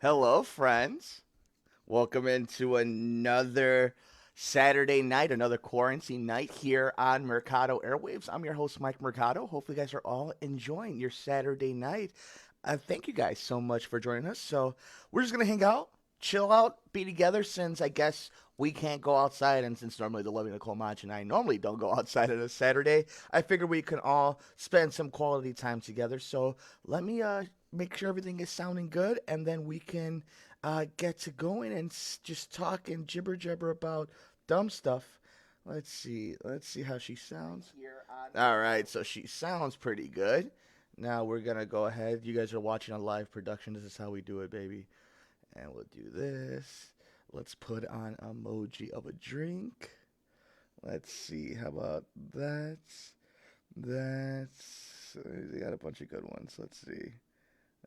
Hello, friends. Welcome into another Saturday night, another quarantine night here on Mercado Airwaves. I'm your host, Mike Mercado. Hopefully, you guys are all enjoying your Saturday night. Thank you guys so much for joining us. So, we're just going to hang out, chill out, be together since I guess we can't go outside. And since normally the Loving Nicole Mach and I normally don't go outside on a Saturday, I figure we can all spend some quality time together. So, let me make sure everything is sounding good, and then we can get to going and just talk and jibber jabber about dumb stuff. Let's see. Let's see how she sounds. All right, so she sounds pretty good. Now we're gonna go ahead. You guys are watching a live production. This is how we do it, baby. And we'll do this. Let's put on emoji of a drink. Let's see. How about that? That's. They got a bunch of good ones. Let's see.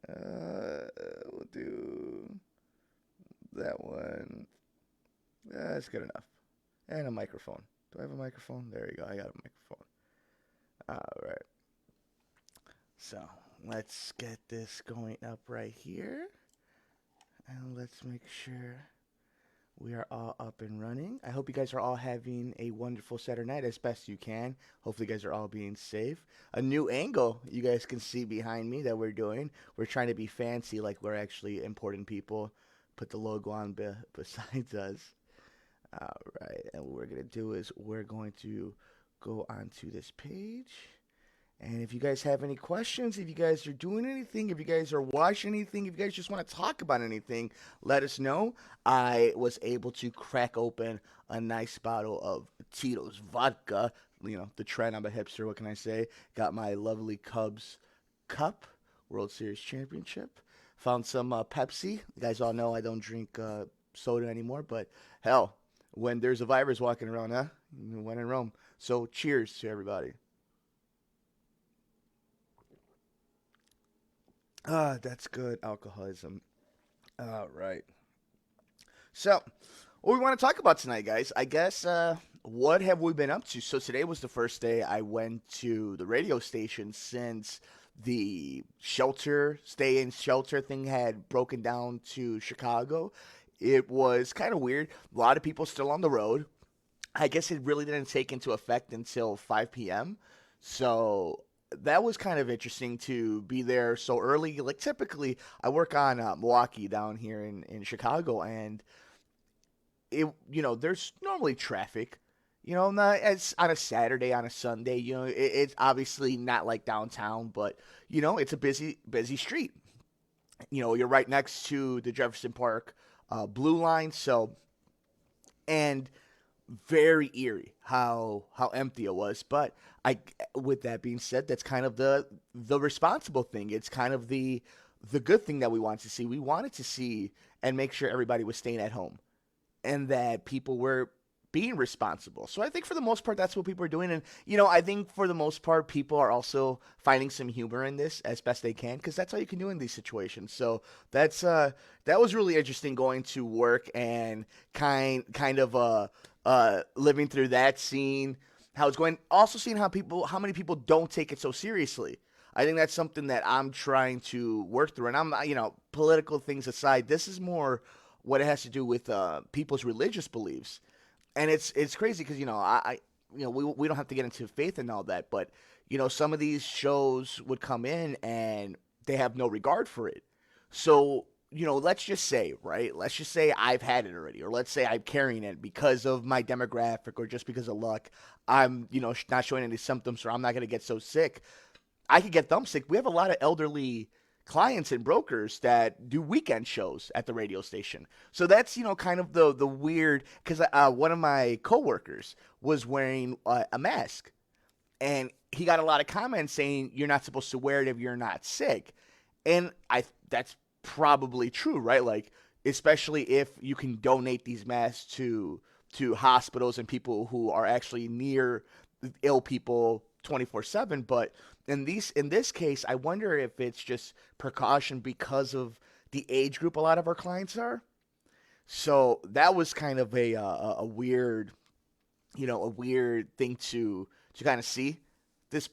We'll do that one. That's good enough. And a microphone. Do I have a microphone? There you go. I got a microphone. All right. So let's get this going up right here. And let's make sure we are all up and running. I hope you guys are all having a wonderful Saturday night as best you can. Hopefully, you guys are all being safe. A new angle you guys can see behind me that we're doing. We're trying to be fancy like we're actually important people. Put the logo on besides us. All right. And what we're going to do is we're going to go onto this page. And if you guys have any questions, if you guys are doing anything, if you guys are watching anything, if you guys just want to talk about anything, let us know. I was able to crack open a nice bottle of Tito's vodka. You know, the trend. I'm a hipster. What can I say? Got my lovely Cubs cup, World Series championship. Found some Pepsi. You guys all know I don't drink soda anymore, but hell, when there's a virus walking around, huh? When in Rome. So cheers to everybody. That's good. Alcoholism. All right. So, what we want to talk about tonight, guys, I guess, what have we been up to? So, today was the first day I went to the radio station since the stay in shelter thing had broken down to Chicago. It was kind of weird. A lot of people still on the road. I guess it really didn't take into effect until 5 p.m. So that was kind of interesting to be there so early. Like typically, I work on Milwaukee down here in Chicago, and there's normally traffic. Not as on a Saturday, on a Sunday. It's obviously not like downtown, but it's a busy street. You're right next to the Jefferson Park Blue Line, so and very eerie how empty it was. But I, with that being said, that's kind of the responsible thing. It's kind of the good thing that we want to see. We wanted to see and make sure everybody was staying at home and that people were being responsible. So I think for the most part that's what people are doing, and I think for the most part people are also finding some humor in this as best they can because that's all you can do in these situations. So that was really interesting going to work and kind of living through that scene, how it's going, also seeing how many people don't take it so seriously. I think that's something that I'm trying to work through, and I'm political things aside, this is more what it has to do with people's religious beliefs. And it's crazy because we don't have to get into faith and all that, but some of these shows would come in and they have no regard for it. So let's just say, right? Let's just say I've had it already, or let's say I'm carrying it because of my demographic or just because of luck. I'm not showing any symptoms, or I'm not gonna get so sick. I could get them sick. We have a lot of elderly clients and brokers that do weekend shows at the radio station. So that's kind of the weird, because one of my coworkers was wearing a mask, and he got a lot of comments saying you're not supposed to wear it if you're not sick, and I that's probably true, right? Like especially if you can donate these masks to hospitals and people who are actually near ill people 24/7. But in this case, I wonder if it's just precaution because of the age group a lot of our clients are. So that was kind of a weird, a weird thing to kind of see this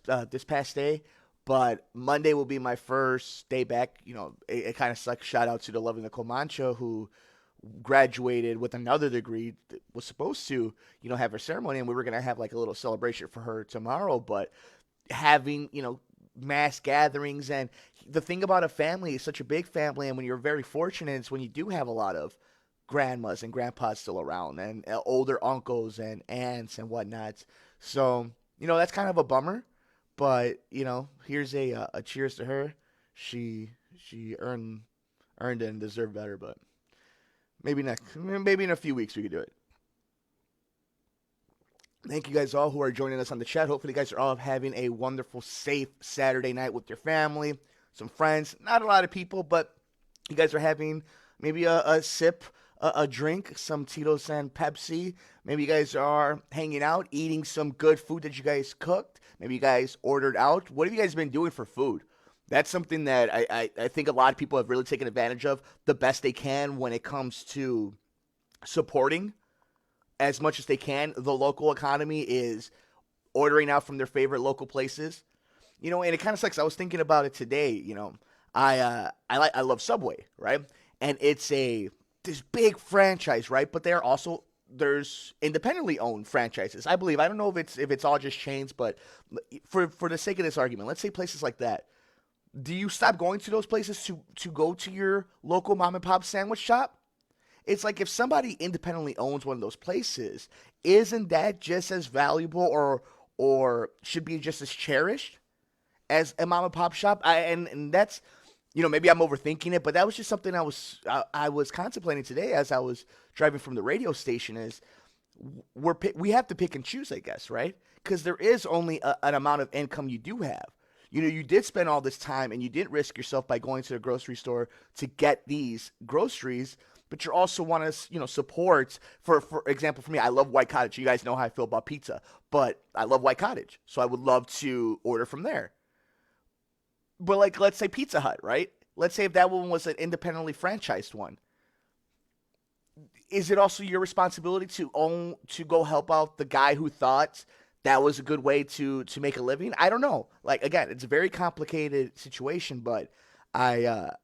past day. But Monday will be my first day back. It kind of sucks. Shout out to the lovely Nicole Mancha, who graduated with another degree, was supposed to, have her ceremony, and we were going to have like a little celebration for her tomorrow. But having, mass gatherings, and the thing about a family is such a big family, and when you're very fortunate, it's when you do have a lot of grandmas and grandpas still around, and older uncles and aunts and whatnot. So, that's kind of a bummer. But, here's a cheers to her. She earned it and deserved better, but maybe in a few weeks we could do it. Thank you guys all who are joining us on the chat. Hopefully, you guys are all having a wonderful, safe Saturday night with your family, some friends. Not a lot of people, but you guys are having maybe a sip, a drink, some Tito's and Pepsi. Maybe you guys are hanging out, eating some good food that you guys cooked. Maybe you guys ordered out. What have you guys been doing for food? That's something that I think a lot of people have really taken advantage of the best they can when it comes to supporting as much as they can. The local economy is ordering out from their favorite local places. And it kind of sucks. I was thinking about it today. I love Subway, right? And it's this big franchise, right? But there's independently owned franchises, I believe. I don't know if it's all just chains, but for the sake of this argument, let's say places like that. Do you stop going to those places to go to your local mom and pop sandwich shop? It's like if somebody independently owns one of those places, isn't that just as valuable or should be just as cherished as a mom and pop shop? And that's, maybe I'm overthinking it, but that was just something I was contemplating today as I was driving from the radio station. Is we have to pick and choose, I guess, right? Because there is only an amount of income you do have. You did spend all this time and you didn't risk yourself by going to the grocery store to get these groceries, but you also want to, support, for example, for me, I love White Cottage. You guys know how I feel about pizza, but I love White Cottage, so I would love to order from there. But like, let's say Pizza Hut, right? Let's say if that one was an independently franchised one. Is it also your responsibility to go help out the guy who thought that was a good way to make a living? I don't know. Like, again, it's a very complicated situation, but that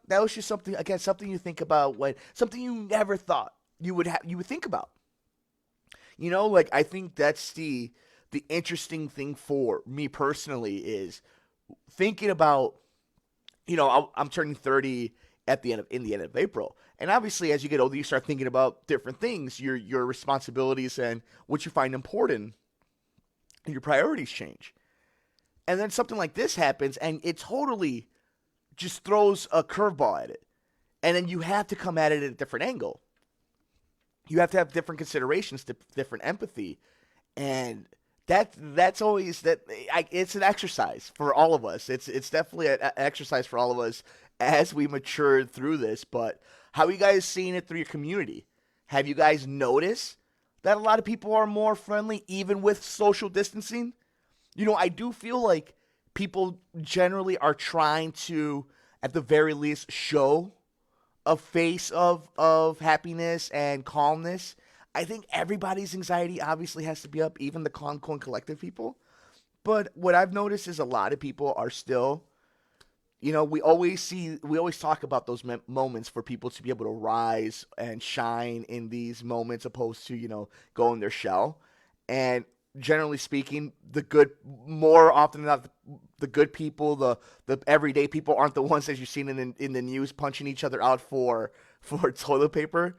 was just something, again, something you think about, something you never thought you would think about. Like, I think that's the interesting thing for me personally is thinking about, I'm turning 30 in the end of April. And obviously, as you get older, you start thinking about different things, your responsibilities and what you find important, and your priorities change. And then something like this happens, and it totally just throws a curveball at it. And then you have to come at it at a different angle. You have to have different considerations, different empathy. And that's always that. It's an exercise for all of us. It's definitely an exercise for all of us as we mature through this. But how are you guys seeing it through your community? Have you guys noticed that a lot of people are more friendly even with social distancing? I do feel like people generally are trying to, at the very least, show a face of happiness and calmness. I think everybody's anxiety obviously has to be up, even the calm, cool, and collective people. But what I've noticed is a lot of people are still, we always talk about those moments for people to be able to rise and shine in these moments, opposed to, go in their shell. And generally speaking, more often than not, the good people, the everyday people aren't the ones that you've seen in the news punching each other out for toilet paper.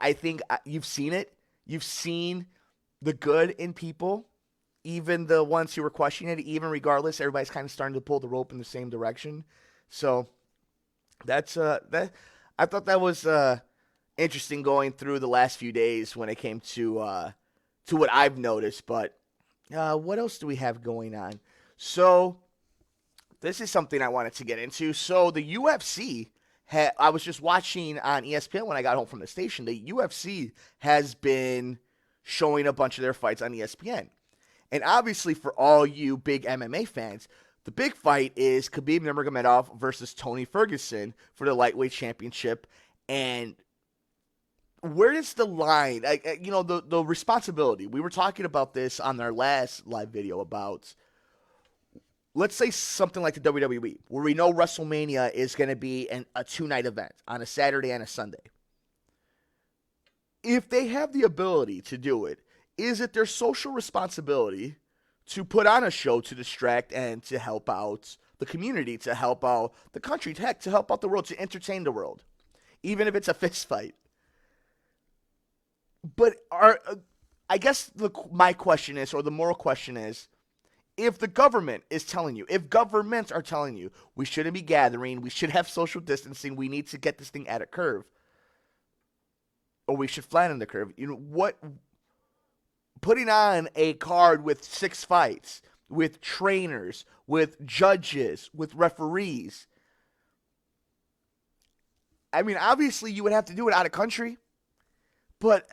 I think you've seen it. You've seen the good in people, even the ones who were questioning it, even regardless, everybody's kind of starting to pull the rope in the same direction. So that's that. I thought that was interesting going through the last few days when it came to what I've noticed. But what else do we have going on? So this is something I wanted to get into. So the UFC, I was just watching on ESPN when I got home from the station. The UFC has been showing a bunch of their fights on ESPN. And obviously, for all you big MMA fans, the big fight is Khabib Nurmagomedov versus Tony Ferguson for the lightweight championship. And where is the line? The responsibility. We were talking about this on our last live video about let's say something like the WWE, where we know WrestleMania is going to be a 2-night event on a Saturday and a Sunday. If they have the ability to do it, is it their social responsibility to put on a show to distract and to help out the community, to help out the country, heck, to help out the world, to entertain the world, even if it's a fist fight? But I guess my question is, or the moral question is, if the government is telling you, if governments are telling you, we shouldn't be gathering, we should have social distancing, we need to get this thing at a curve, or we should flatten the curve, what, putting on a card with 6 fights, with trainers, with judges, with referees, I mean, obviously you would have to do it out of country, but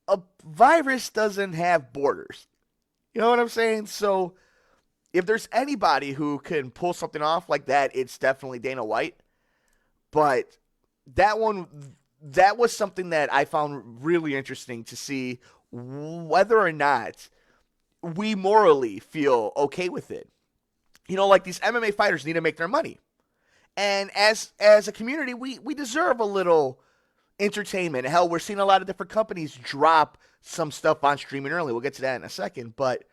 a virus doesn't have borders. You know what I'm saying? So if there's anybody who can pull something off like that, it's definitely Dana White. But that was something that I found really interesting to see whether or not we morally feel okay with it. Like these MMA fighters need to make their money. And as a community, we deserve a little entertainment. Hell, we're seeing a lot of different companies drop some stuff on streaming early. We'll get to that in a second. But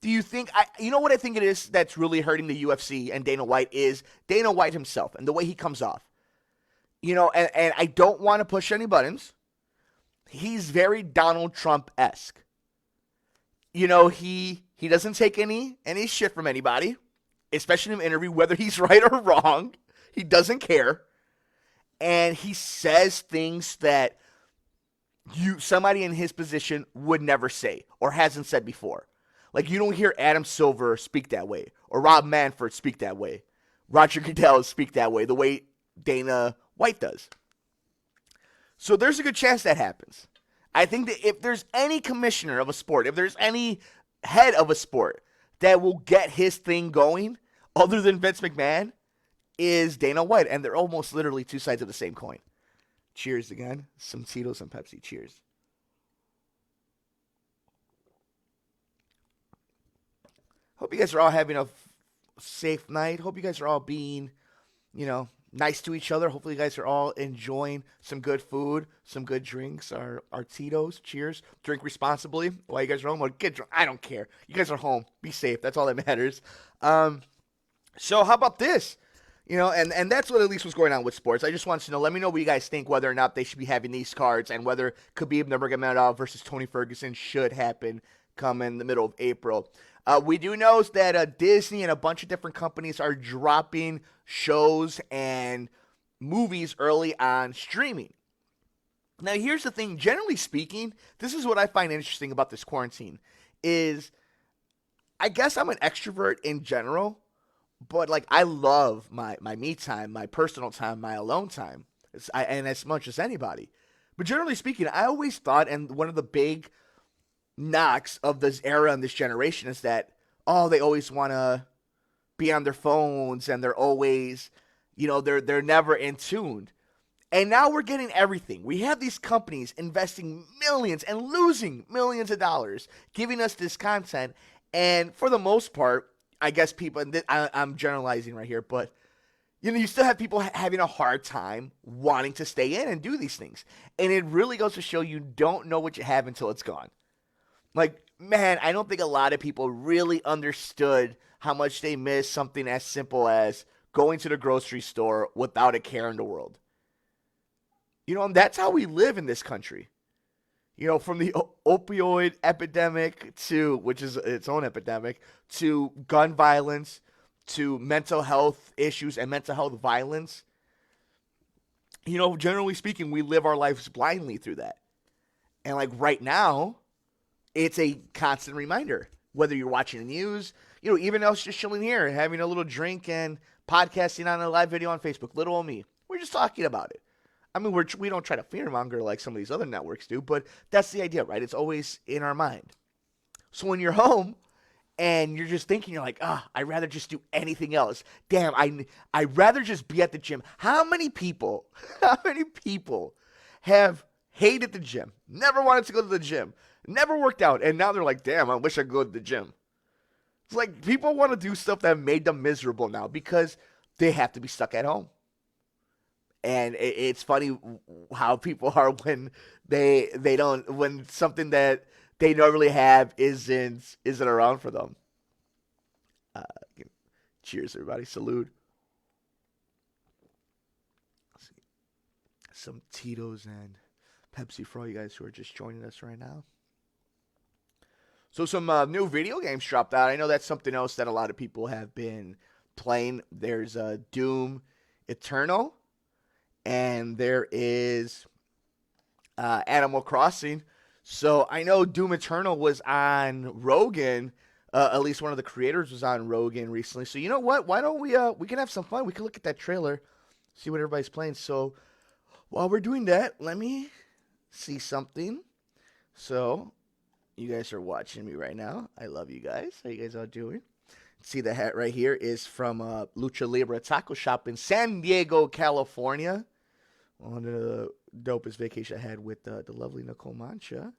do you think, what I think it is that's really hurting the UFC and Dana White is Dana White himself and the way he comes off. And I don't want to push any buttons. He's very Donald Trump-esque. He doesn't take any shit from anybody, especially in an interview, whether he's right or wrong. He doesn't care. And he says things that somebody in his position would never say or hasn't said before. Like, you don't hear Adam Silver speak that way or Rob Manfred speak that way, Roger Goodell speak that way, the way Dana White does. So there's a good chance that happens. I think that if there's any commissioner of a sport, if there's any head of a sport that will get his thing going other than Vince McMahon, is Dana White, and they're almost literally two sides of the same coin. Cheers again. Some Tito's and Pepsi. Cheers. Hope you guys are all having a safe night. Hope you guys are all being, nice to each other. Hopefully you guys are all enjoying some good food, some good drinks, our Tito's. Cheers. Drink responsibly. While you guys are home, or get drunk. I don't care. You guys are home. Be safe. That's all that matters. So how about this? And that's what at least was going on with sports. I just wanted to know, let me know what you guys think, whether or not they should be having these cards and whether Khabib Nurmagomedov versus Tony Ferguson should happen come in the middle of April. We do know that Disney and a bunch of different companies are dropping shows and movies early on streaming. Now, here's the thing. Generally speaking, this is what I find interesting about this quarantine is I guess I'm an extrovert in general. But, I love my me time, my personal time, my alone time, and as much as anybody. But generally speaking, I always thought, and one of the big knocks of this era and this generation is that, they always want to be on their phones, and they're always, they're never in tune. And now we're getting everything. We have these companies investing millions and losing millions of dollars, giving us this content, and for the most part, I guess people, and I'm generalizing right here, but, you still have people having a hard time wanting to stay in and do these things. And it really goes to show you don't know what you have until it's gone. Man, I don't think a lot of people really understood how much they missed something as simple as going to the grocery store without a care in the world. And that's how we live in this country. From the opioid epidemic to, which is its own epidemic, to gun violence, to mental health issues and mental health violence. Generally speaking, we live our lives blindly through that. And right now, it's a constant reminder. Whether you're watching the news, even us just chilling here, having a little drink and podcasting on a live video on Facebook, little old me. We're just talking about it. I mean, we don't try to fearmonger like some of these other networks do, but that's the idea, right? It's always in our mind. So when you're home and you're just thinking, you're like, I'd rather just do anything else. Damn, I'd rather just be at the gym. How many people have hated the gym, never wanted to go to the gym, never worked out, and now they're like, damn, I wish I could go to the gym. It's like people want to do stuff that made them miserable now because they have to be stuck at home. And it's funny how people are when they don't when something that they normally have isn't around for them. Uh, Cheers, everybody! Salute. Some Tito's and Pepsi for all you guys who are just joining us right now. So some new video games dropped out. I know that's something else that a lot of people have been playing. There's Doom Eternal, and there is Animal Crossing. So I know Doom Eternal was on Rogan. At least one of the creators was on Rogan recently. So you know what? Why don't we can have some fun? We can look at that trailer, see what everybody's playing. So while we're doing that, let me see something. So you guys are watching me right now. I love you guys. How you guys all doing? See the hat right here is from Lucha Libre Taco Shop in San Diego, California. One of the dopest vacation I had with the lovely Nicole Mancha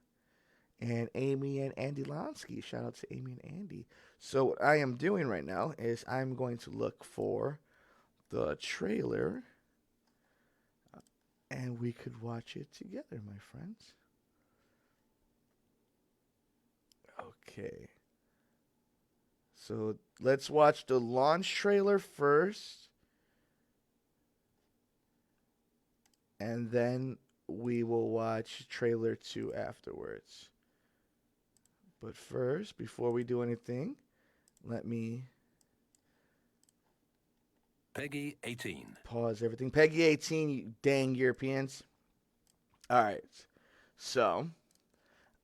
and Amy and Andy Lonsky. Shout out to Amy and Andy. So what I am doing right now is I'm going to look for the trailer, and we could watch it together, my friends. Okay. So let's watch the launch trailer first. And then we will watch trailer 2 afterwards. But first, before we do anything, let me Peggy 18. Pause everything. Peggy 18, you dang Europeans. All right. So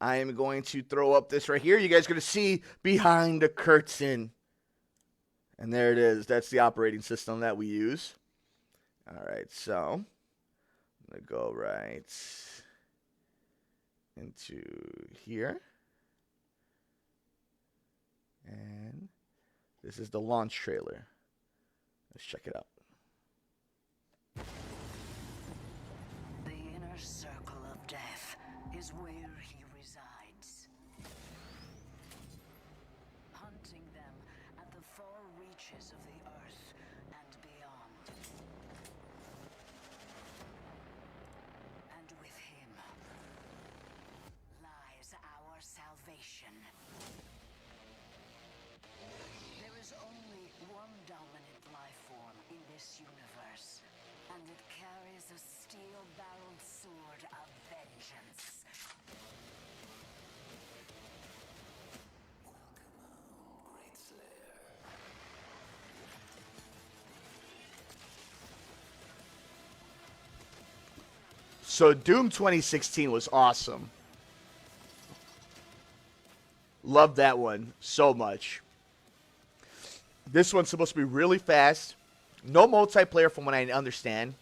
I am going to throw up this right here. You guys are going to see behind the curtain. And there it is. That's the operating system that we use. All right. So I'm going to go right into here. And this is the launch trailer. Let's check it out. The inner circle of death is where he resides. Hunting them at the far reaches of the earth and beyond. And with him lies our salvation. There is only one dominant life form in this universe, and it carries a steel-barreled sword of vengeance. Welcome home, Great Slayer. So Doom 2016 was awesome. Loved that one so much. This one's supposed to be really fast. No multiplayer from what I understand.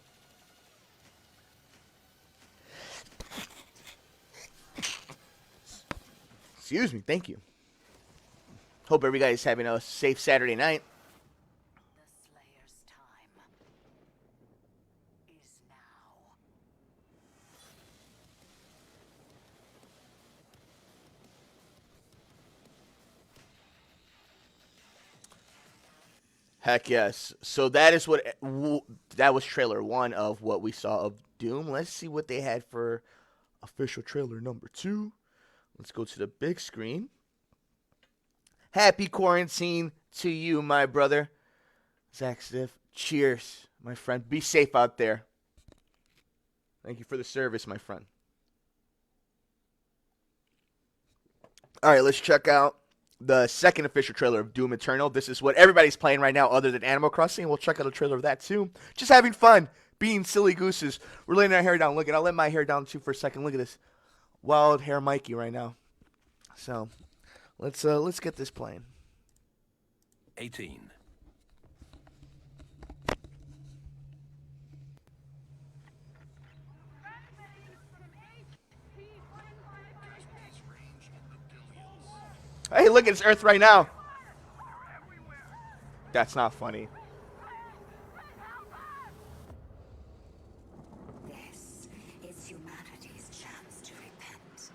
Excuse me. Thank you. Hope everybody's having a safe Saturday night. The Slayer's time is now. Heck yes. So that is what that was trailer 1 of what we saw of Doom. Let's see what they had for official trailer number 2. Let's go to the big screen. Happy quarantine to you, my brother. Zach Stiff. Cheers, my friend. Be safe out there. Thank you for the service, my friend. All right, let's check out the second official trailer of Doom Eternal. This is what everybody's playing right now other than Animal Crossing. We'll check out a trailer of that too. Just having fun, being silly gooses. We're laying our hair down. Look at, I'll let my hair down too for a second. Look at this. Wild hair Mikey right now. So let's get this playing. 18. Hey, look at it's Earth right now. That's not funny. This is humanity's chance to repent.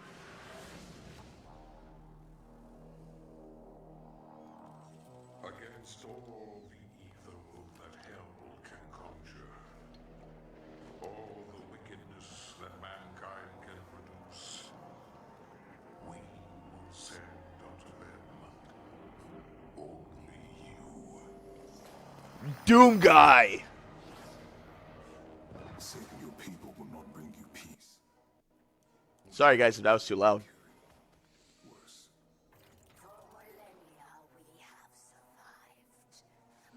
against all the evil that hell can conjure, all the wickedness that mankind can produce, we will send unto them only you. Doom Guy. Saving your people will not bring you peace. Sorry, guys, if that was too loud. Worse. For millennia we have survived,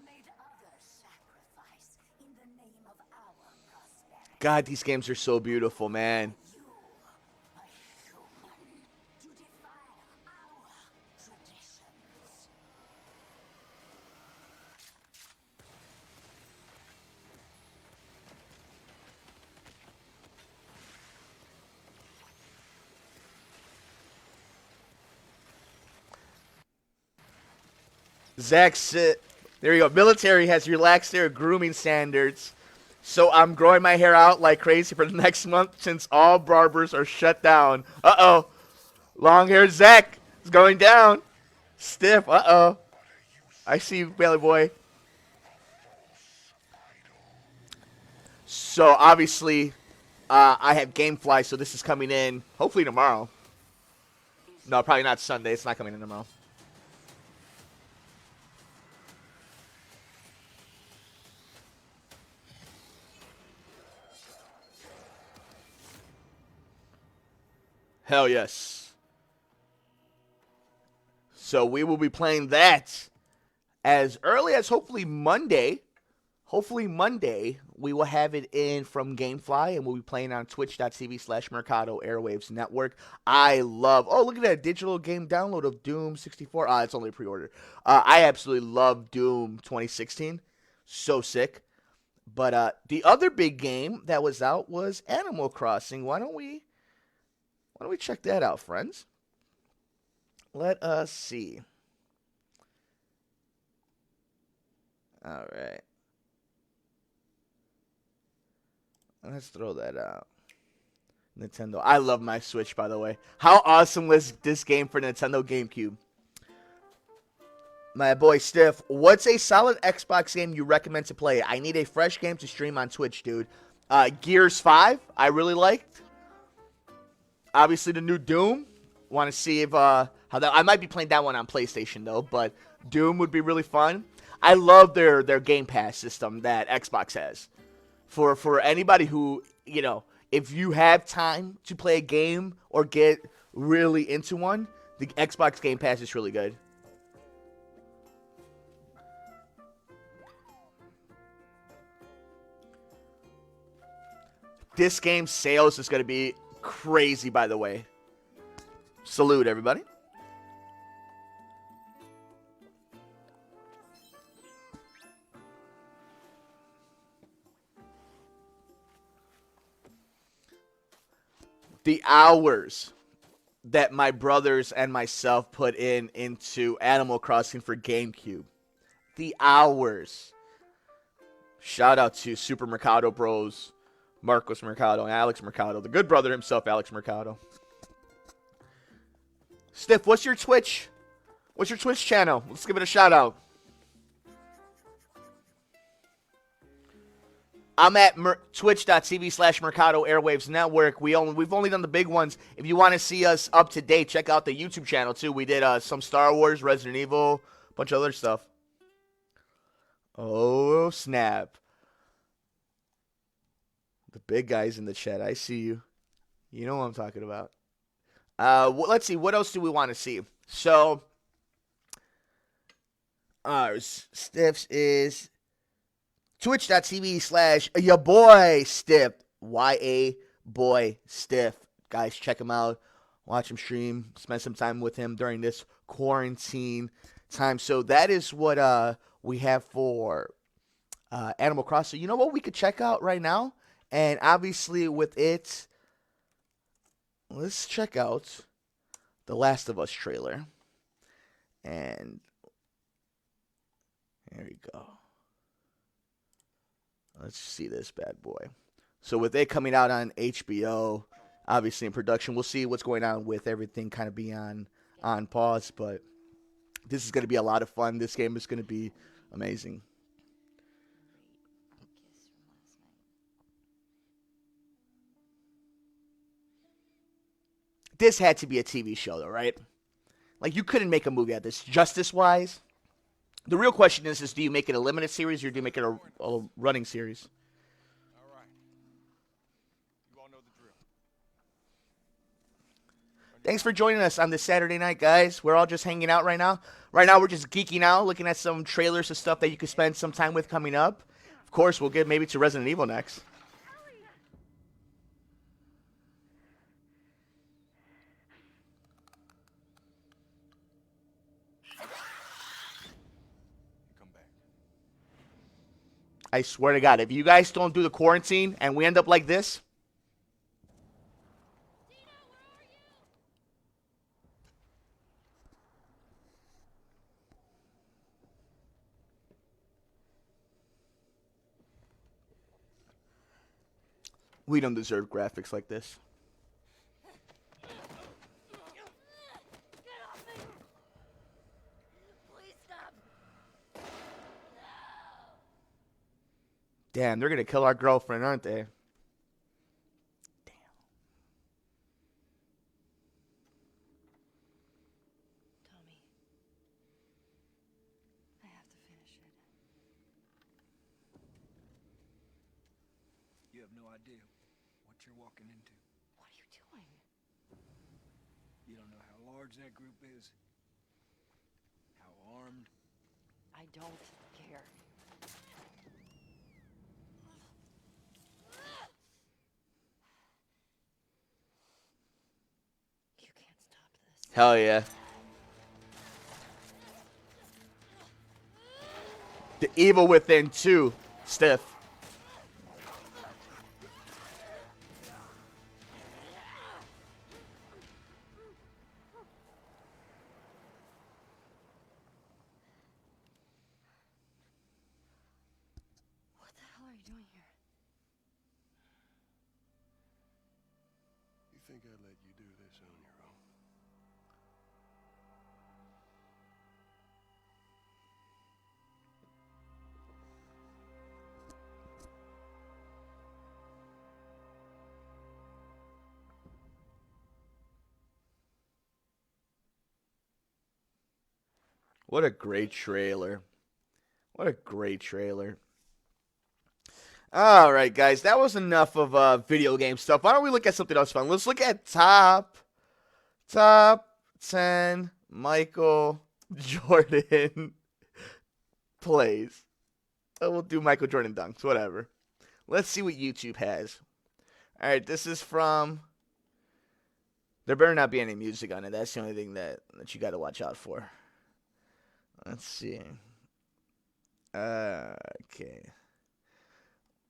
made others sacrifice in the name of our prosperity. God, these games are so beautiful, man. You, a human, to defile our traditions. Zach, there you go. Military has relaxed their grooming standards. So I'm growing my hair out like crazy for the next month since all barbers are shut down. Uh-oh. Long hair Zach is going down. Stiff. Uh-oh. I see you, Bailey boy. So obviously, I have GameFly, so this is coming in hopefully tomorrow. No, probably not Sunday. It's not coming in tomorrow. Hell yes. So we will be playing that as early as hopefully Monday. Hopefully Monday, we will have it in from GameFly, and we'll be playing on twitch.tv/Mercado Airwaves Network. I love, oh, look at that digital game download of Doom 64. It's only a pre-order. I absolutely love Doom 2016. So sick. But the other big game that was out was Animal Crossing. Why don't we check that out, friends? Let us see. All right. Let's throw that out. Nintendo. I love my Switch, by the way. How awesome was this game for Nintendo GameCube? My boy Stiff, what's a solid Xbox game you recommend to play? I need a fresh game to stream on Twitch, dude. Gears 5, I really liked. Obviously, the new Doom. Want to see if how that. I might be playing that one on PlayStation though, but Doom would be really fun. I love their Game Pass system that Xbox has. For anybody who, you know, if you have time to play a game or get really into one, the Xbox Game Pass is really good. This game's sales is going to be crazy, by the way. Salute, everybody. The hours that my brothers and myself put into Animal Crossing for GameCube. The hours. Shout out to Super Mercado Bros, Marcos Mercado, and Alex Mercado. The good brother himself, Alex Mercado. Stiff, what's your Twitch? What's your Twitch channel? Let's give it a shout out. I'm at twitch.tv/Mercado Airwaves Network. We've only done the big ones. If you want to see us up to date, check out the YouTube channel too. We did some Star Wars, Resident Evil, a bunch of other stuff. Oh, snap. The big guys in the chat. I see you. You know what I'm talking about. Let's see. What else do we want to see? So, Stiffs is twitch.tv/your boy Stiff. YA boy Stiff. Guys, check him out. Watch him stream. Spend some time with him during this quarantine time. So that is what we have for Animal Crossing. You know what we could check out right now? And obviously with it, let's check out the Last of Us trailer. And here we go. Let's see this bad boy. So with it coming out on HBO, obviously in production, we'll see what's going on with everything kind of being on pause. But This is going to be a lot of fun. This game is going to be amazing. This had to be a TV show, though, right? Like, you couldn't make a movie out of this, justice-wise. The real question is do you make it a limited series or do you make it a running series? All right. You all know the drill. Thanks for joining us on this Saturday night, guys. We're all just hanging out right now. Right now, we're just geeking out, looking at some trailers of stuff that you could spend some time with coming up. Of course, we'll get maybe to Resident Evil next. Come back. I swear to God, if you guys don't do the quarantine and we end up like this, we don't deserve graphics like this. Get off me! Please stop! Damn, they're going to kill our girlfriend, aren't they? Tommy, I have to finish it. You have no idea what you're walking into. What are you doing? You don't know how large that group is, how armed. I don't care. You can't stop this. Hell yeah. The evil within, too. Stiff. What the hell are you doing here? You think I'd let you do this on your own? What a great trailer. What a great trailer. All right, guys. That was enough of video game stuff. Why don't we look at something else fun? Let's look at top 10 Michael Jordan plays. We'll do Michael Jordan dunks, whatever. Let's see what YouTube has. All right, this is from... There better not be any music on it. That's the only thing that you got to watch out for. Let's see. Okay.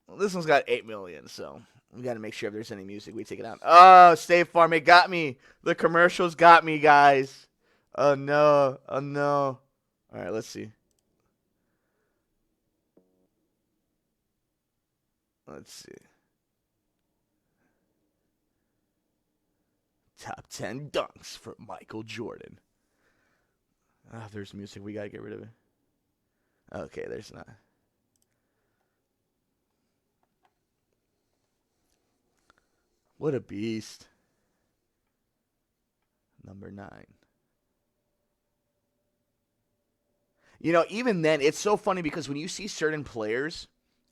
Well, this one's got 8 million, so we got to make sure if there's any music, we take it out. Oh, State Farm, it got me. The commercials got me, guys. Oh, no. Oh, no. All right, let's see. Let's see. Top 10 dunks for Michael Jordan. Ah, there's music. We got to get rid of it. Okay, there's not. What a beast. Number 9. You know, even then, it's so funny because when you see certain players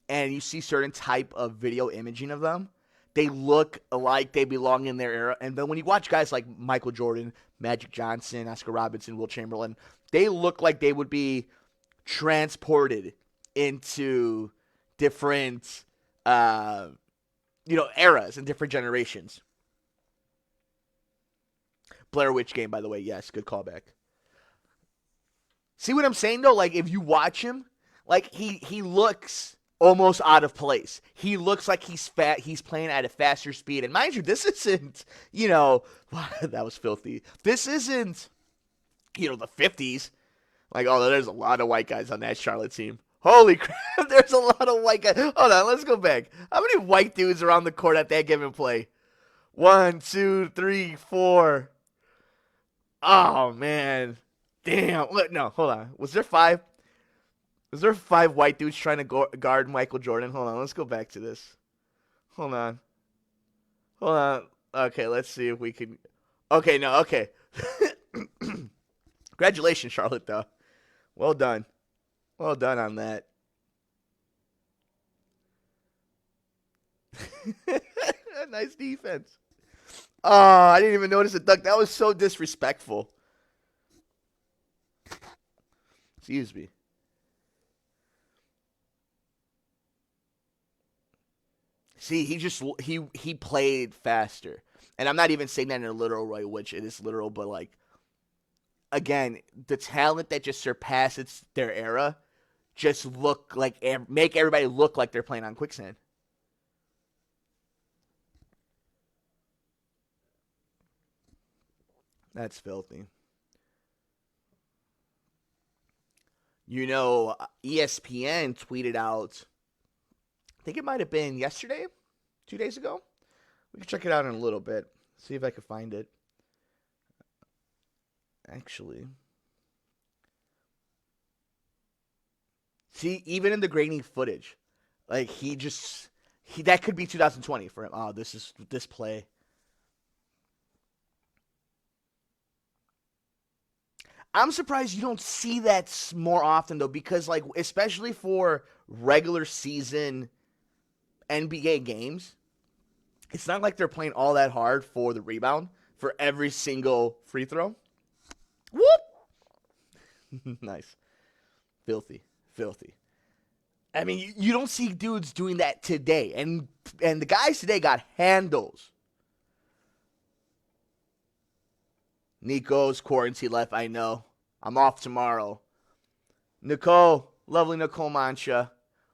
and you see certain type of video imaging of them, they look like they belong in their era. And then when you watch guys like Michael Jordan, Magic Johnson, Oscar Robertson, Will Chamberlain, they look like they would be transported into different, eras and different generations. Blair Witch Game, by the way. Yes, good callback. See what I'm saying, though? Like, if you watch him, like, he looks almost out of place. He looks like he's fat. He's playing at a faster speed. And mind you, this isn't, that was filthy. This isn't, the 50s. Like, oh, there's a lot of white guys on that Charlotte team. Holy crap, there's a lot of white guys. Hold on, let's go back. How many white dudes are on the court at that given play? 1, 2, 3, 4. Oh, man. Damn. No, hold on. Was there 5? Was there 5 white dudes trying to guard Michael Jordan? Hold on. Let's go back to this. Hold on. Hold on. Okay, let's see if we can. Okay, no. Okay. Congratulations, Charlotte, though. Well done. Well done on that. Nice defense. Oh, I didn't even notice it, Duck. That was so disrespectful. Excuse me. See, he played faster. And I'm not even saying that in a literal way, which it is literal, but like again, the talent that just surpasses their era just make everybody look like they're playing on quicksand. That's filthy. You know, ESPN tweeted out, I think it might have been yesterday, 2 days ago. We can check it out in a little bit. See if I can find it. Actually. See, even in the grainy footage, like that could be 2020 for him. Oh, this play. I'm surprised you don't see that more often, though, because, like, especially for regular season NBA games, it's not like they're playing all that hard for the rebound for every single free throw. Whoop! Nice. Filthy. I mean, you don't see dudes doing that today. And the guys today got handles. Nico's quarantine life, I know. I'm off tomorrow. Nicole, lovely Nicole Mancha.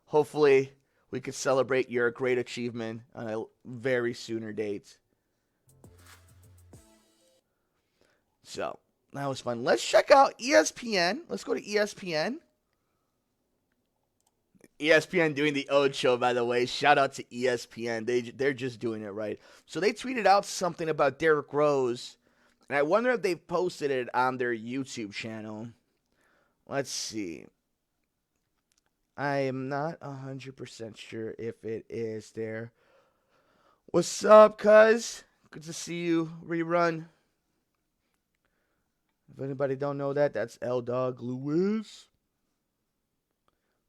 Hopefully, we can celebrate your great achievement on a very sooner date. So, that was fun. Let's check out ESPN. Let's go to ESPN. ESPN doing the Ode Show, by the way. Shout out to ESPN. They're just doing it right. So, they tweeted out something about Derrick Rose. And I wonder if they've posted it on their YouTube channel. Let's see. I am not 100% sure if it is there. What's up, cuz? Good to see you, Rerun. If anybody don't know that, that's L-Dog Lewis.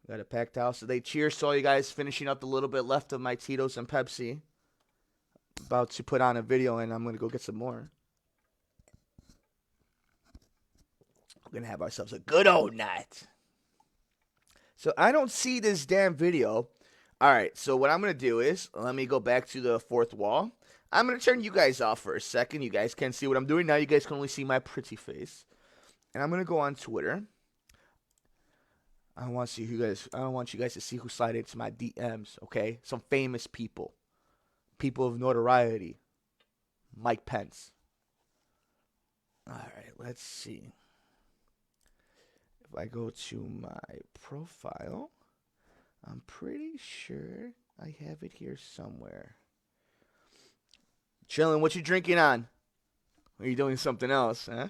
Got a packed house. So they cheers. Saw you guys finishing up the little bit left of my Tito's and Pepsi. About to put on a video, and I'm going to go get some more. We're going to have ourselves a good old night. So I don't see this damn video. All right, so what I'm going to do is, let me go back to the fourth wall. I'm going to turn you guys off for a second. You guys can't see what I'm doing. Now you guys can only see my pretty face. And I'm going to go on Twitter. I don't want you guys to see who slid into my DMs, okay? Some famous people. People of notoriety. Mike Pence. All right, let's see. If I go to my profile, I'm pretty sure I have it here somewhere. Chillin', what you drinking on? Are you doing something else, huh?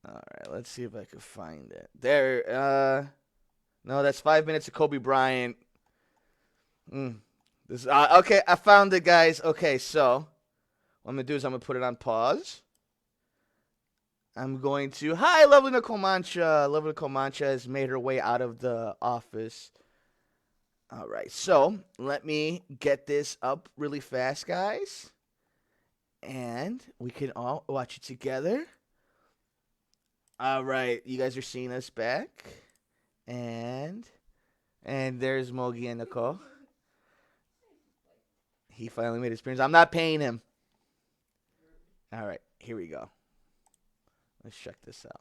All right, let's see if I can find it. There, no, that's 5 minutes of Kobe Bryant. Okay, I found it, guys. Okay, so what I'm going to do is I'm going to put it on pause. I'm going to... Hi, lovely Nicole Mancha. Lovely Nicole Mancha has made her way out of the office. All right, so let me get this up really fast, guys. And we can all watch it together. All right, you guys are seeing us back. And there's Mogi and Nicole. He finally made his appearance. I'm not paying him. All right, here we go. Let's check this out.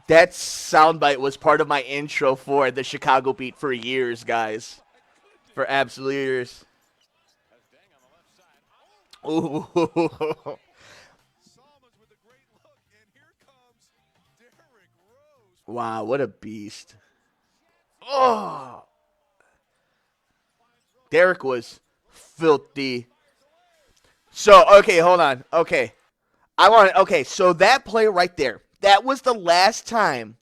That soundbite was part of my intro for the Chicago Beat for years, guys. For absolute years. Ooh. Wow, what a beast. Oh. Derrick was Filthy. So, okay, hold on. Okay. Okay, so that play right there, that was the last time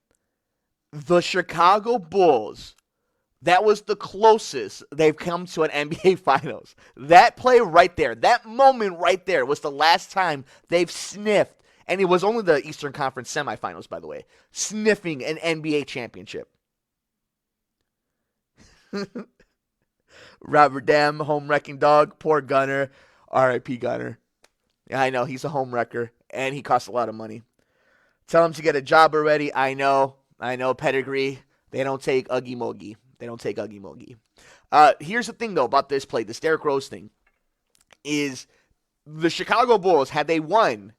the Chicago Bulls, that was the closest they've come to an NBA Finals. That play right there, that moment right there was the last time they've sniffed, and it was only the Eastern Conference semifinals, by the way, sniffing an NBA championship. Robert Dam, home wrecking dog, poor Gunner, R.I.P. Gunner. Yeah, I know, he's a home wrecker, and he costs a lot of money. Tell him to get a job already. I know, pedigree. They don't take Uggy Mogi. They don't take Uggy Mogi. Here's the thing, though, about this play, this Derrick Rose thing, is the Chicago Bulls, had they won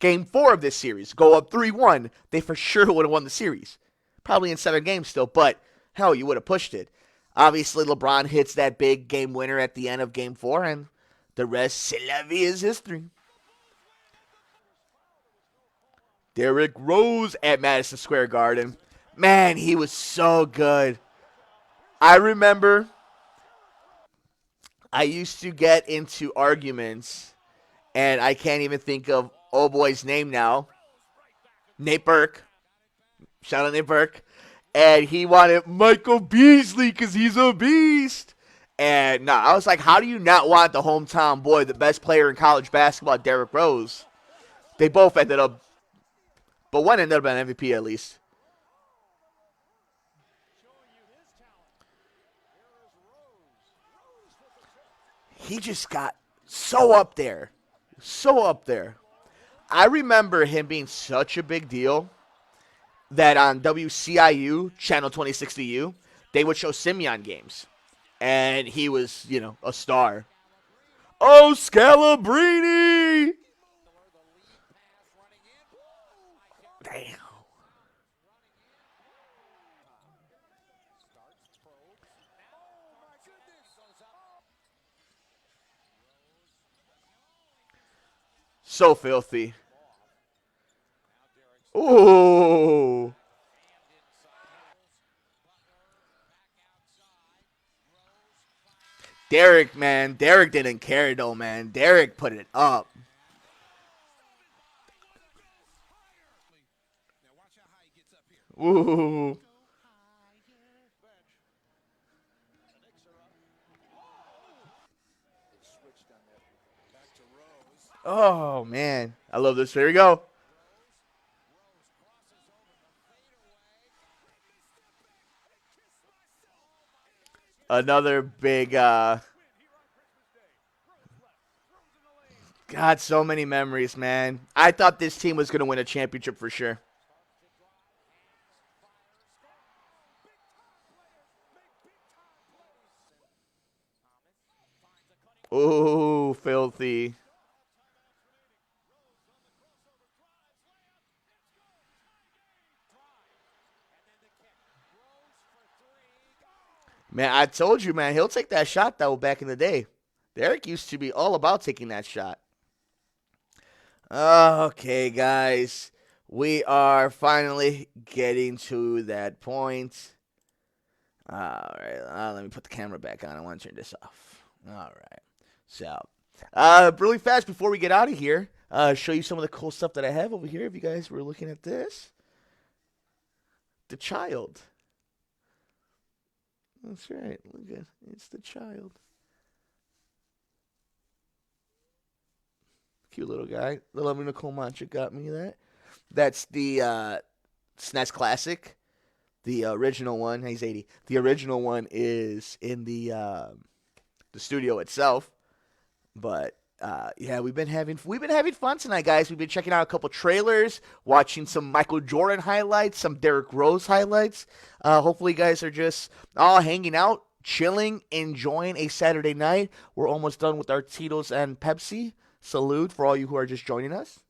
Game 4 of this series, go up 3-1, they for sure would have won the series. Probably in 7 games still, but hell, you would have pushed it. Obviously, LeBron hits that big game winner at the end of Game 4, and the rest, c'est la vie, is history. Derrick Rose at Madison Square Garden. Man, he was so good. I remember I used to get into arguments, and I can't even think of old boy's name now. Nate Burke. Shout out Nate Burke. And he wanted Michael Beasley because he's a beast. And no, I was like, how do you not want the hometown boy, the best player in college basketball, Derrick Rose? They both ended up, but one ended up an MVP at least. He just got so up there. So up there. I remember him being such a big deal that on WCIU, Channel 2060U, they would show Simeon games. And he was, a star. Oh, Scalabrini! Damn. So filthy. Ooh. Derrick, man. Derrick didn't care, though, man. Derrick put it up. Ooh. Oh, man. I love this. Here we go. Another big, God, so many memories, man. I thought this team was going to win a championship for sure. Ooh, filthy. Man, I told you, man, he'll take that shot, though, back in the day. Derrick used to be all about taking that shot. Okay, guys. We are finally getting to that point. All right, let me put the camera back on. I want to turn this off. All right. So, really fast before we get out of here, show you some of the cool stuff that I have over here. If you guys were looking at this. The child. That's right. Look at it. It's the child. Cute little guy. The lovely Nicole Mancha got me that. That's the SNES Classic. The original one. He's 80. The original one is in the studio itself. But yeah, we've been having fun tonight, guys. We've been checking out a couple trailers, watching some Michael Jordan highlights, some Derrick Rose highlights. Hopefully, you guys are just all hanging out, chilling, enjoying a Saturday night. We're almost done with our Tito's and Pepsi. Salute for all you who are just joining us.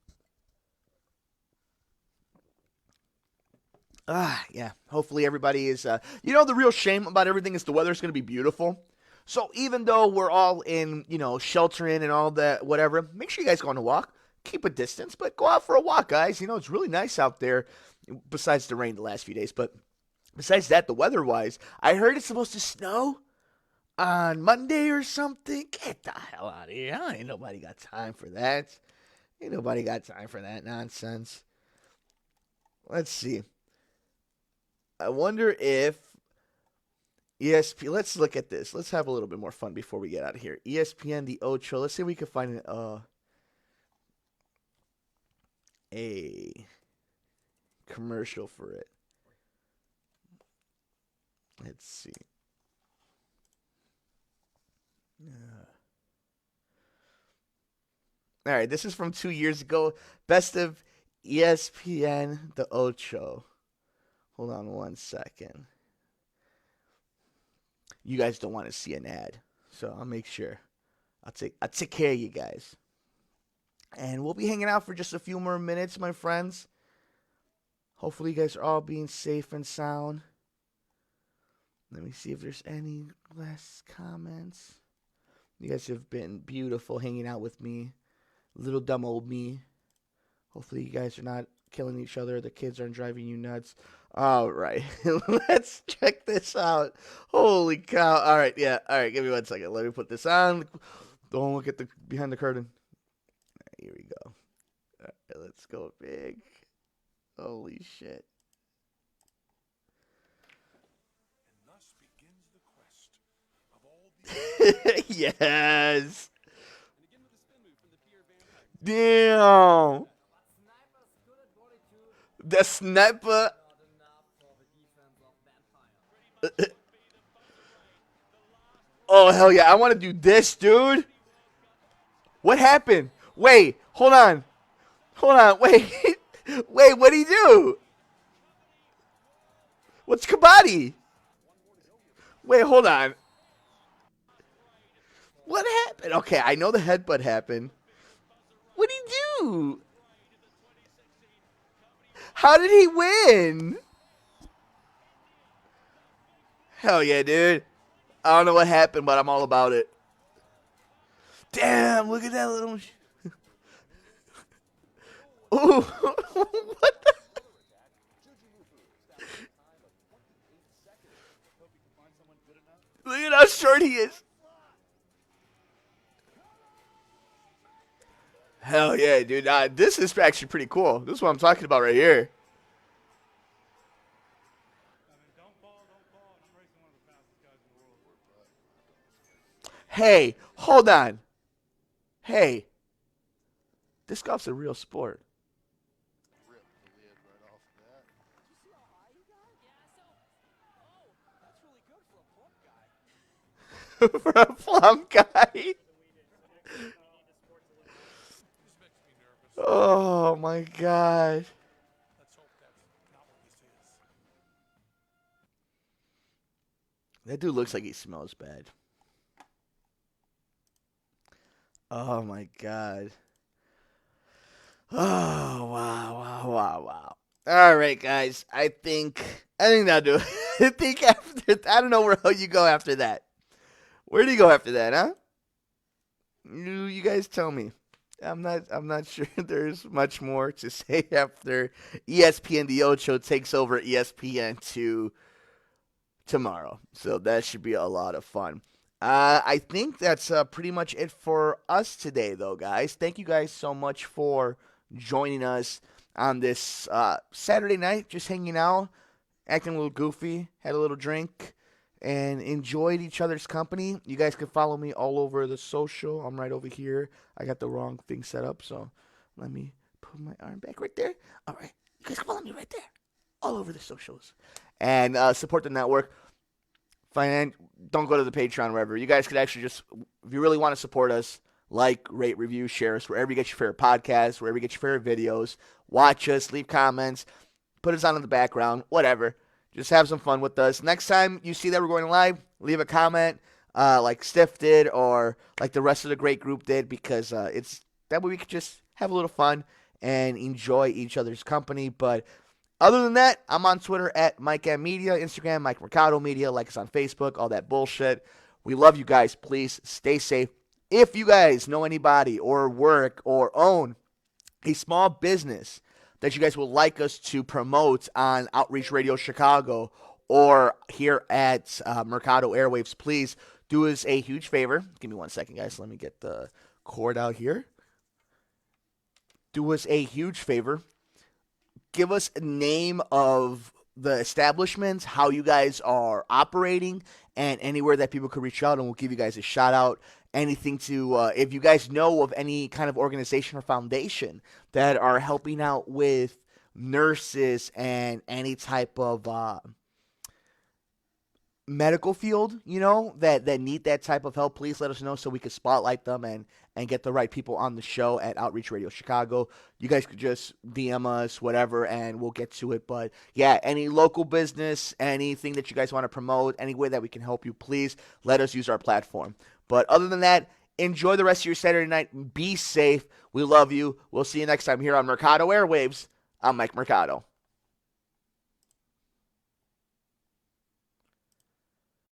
Yeah. Hopefully, everybody is. The real shame about everything is the weather's going to be beautiful. So even though we're all in, sheltering and all that, whatever, make sure you guys go on a walk. Keep a distance, but go out for a walk, guys. It's really nice out there, besides the rain the last few days. But besides that, the weather-wise, I heard it's supposed to snow on Monday or something. Get the hell out of here. Ain't nobody got time for that. Ain't nobody got time for that nonsense. Let's see. I wonder if ESP. Let's look at this. Let's have a little bit more fun before we get out of here. ESPN, the Ocho. Let's see if we can find a commercial for it. Let's see. All right, this is from 2 years ago. Best of ESPN, the Ocho. Hold on one second. You guys don't want to see an ad, so I'll make sure. I'll take care of you guys. And we'll be hanging out for just a few more minutes, my friends. Hopefully you guys are all being safe and sound. Let me see if there's any last comments. You guys have been beautiful hanging out with me. Little dumb old me. Hopefully you guys are not killing each other. The kids aren't driving you nuts. All right. Let's check this out. Holy cow. All right. Yeah. All right. Give me 1 second. Let me put this on. Don't look at the behind the curtain. Right, here we go. All right, let's go big. Holy shit. And thus begins the quest of all the Yes. Damn. The sniper. Oh, hell yeah. I want to do this, dude. What happened? Wait, hold on. Hold on. Wait. Wait, what'd he do? What's Kabaddi? Wait, hold on. What happened? Okay, I know the headbutt happened. What'd he do? How did he win? Hell yeah, dude. I don't know what happened, but I'm all about it. Damn, look at that little... Ooh, what the... Look at how short he is. Hell yeah, dude. This is actually pretty cool. This is what I'm talking about right here. Hey, hold on. Hey. This golf's a real sport. For a plump guy. Oh my god. That dude looks like he smells bad. Oh my god. Oh wow. All right, guys. I think that'll do it. I don't know how you go after that. Where do you go after that, huh? You guys tell me. I'm not sure there's much more to say after ESPN The Ocho takes over ESPN2 tomorrow. So that should be a lot of fun. I think that's pretty much it for us today, though, guys. Thank you guys so much for joining us on this Saturday night, just hanging out, acting a little goofy, had a little drink, and enjoyed each other's company. You guys can follow me all over the social. I'm right over here. I got the wrong thing set up, so let me put my arm back right there. All right. You guys can follow me right there. All over the socials. And support the network. Don't go to the Patreon, wherever. You guys could actually just, if you really want to support us, like, rate, review, share us wherever you get your favorite podcasts, wherever you get your favorite videos. Watch us, leave comments, put us on in the background, whatever. Just have some fun with us. Next time you see that we're going live, leave a comment like Steph did or like the rest of the great group did, because it's that way we could just have a little fun and enjoy each other's company. But other than that, I'm on Twitter at Mike M Media, Instagram Mike Mercado Media, like us on Facebook, all that bullshit. We love you guys. Please stay safe. If you guys know anybody or work or own a small business that you guys would like us to promote on Outreach Radio Chicago or here at Mercado Airwaves, please do us a huge favor. Give me 1 second, guys. Let me get the cord out here. Do us a huge favor. Give us a name of the establishments, how you guys are operating, and anywhere that people could reach out, and we'll give you guys a shout out. Anything to, if you guys know of any kind of organization or foundation that are helping out with nurses and any type of medical field, that need that type of help, please let us know so we can spotlight them and get the right people on the show at Outreach Radio Chicago. You guys could just DM us, whatever, and we'll get to it. But yeah, any local business, anything that you guys want to promote, any way that we can help you, please let us use our platform. But other than that, enjoy the rest of your Saturday night. Be safe. We love you. We'll see you next time here on Mercado Airwaves. I'm Mike Mercado.